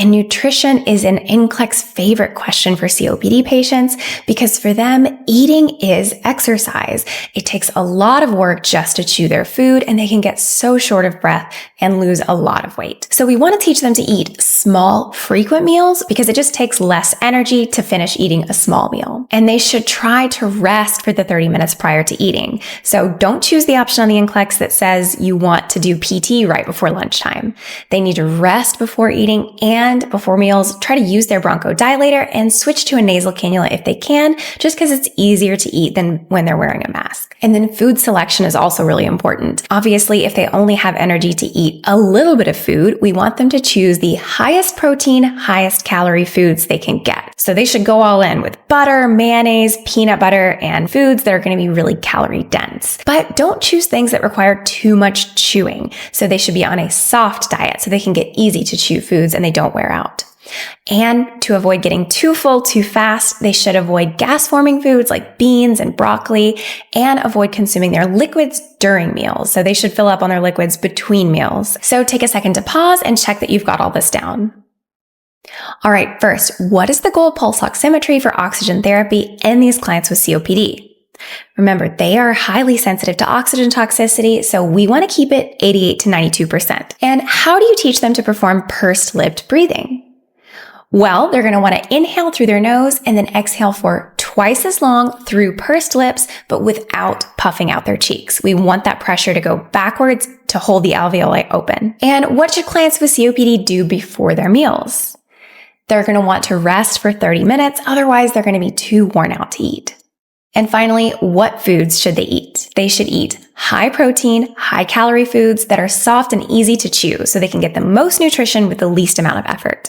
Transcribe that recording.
And nutrition is an NCLEX favorite question for COPD patients because for them, eating is exercise. It takes a lot of work just to chew their food, and they can get so short of breath and lose a lot of weight. So we want to teach them to eat small, frequent meals because it just takes less energy to finish eating a small meal. And they should try to rest for the 30 minutes prior to eating. So don't choose the option on the NCLEX that says you want to do PT right before lunchtime. They need to rest before eating and before meals. Try to use their bronchodilator and switch to a nasal cannula if they can, just because it's easier to eat than when they're wearing a mask. And then food selection is also really important. Obviously, if they only have energy to eat a little bit of food, we want them to choose the highest protein, highest calorie foods they can get. So they should go all in with butter, mayonnaise, peanut butter, and foods that are going to be really calorie dense. But don't choose things that require too much chewing. So they should be on a soft diet so they can get easy to chew foods and they don't wear out. And to avoid getting too full too fast, they should avoid gas-forming foods like beans and broccoli and avoid consuming their liquids during meals. So they should fill up on their liquids between meals. So take a second to pause and check that you've got all this down. All right, first, what is the goal of pulse oximetry for oxygen therapy in these clients with COPD? Remember, they are highly sensitive to oxygen toxicity, so we want to keep it 88 to 92%. And how do you teach them to perform pursed-lipped breathing? Well, they're going to want to inhale through their nose and then exhale for twice as long through pursed lips, but without puffing out their cheeks. We want that pressure to go backwards to hold the alveoli open. And what should clients with COPD do before their meals? They're going to want to rest for 30 minutes, otherwise they're going to be too worn out to eat. And finally, what foods should they eat? They should eat high protein, high calorie foods that are soft and easy to chew so they can get the most nutrition with the least amount of effort.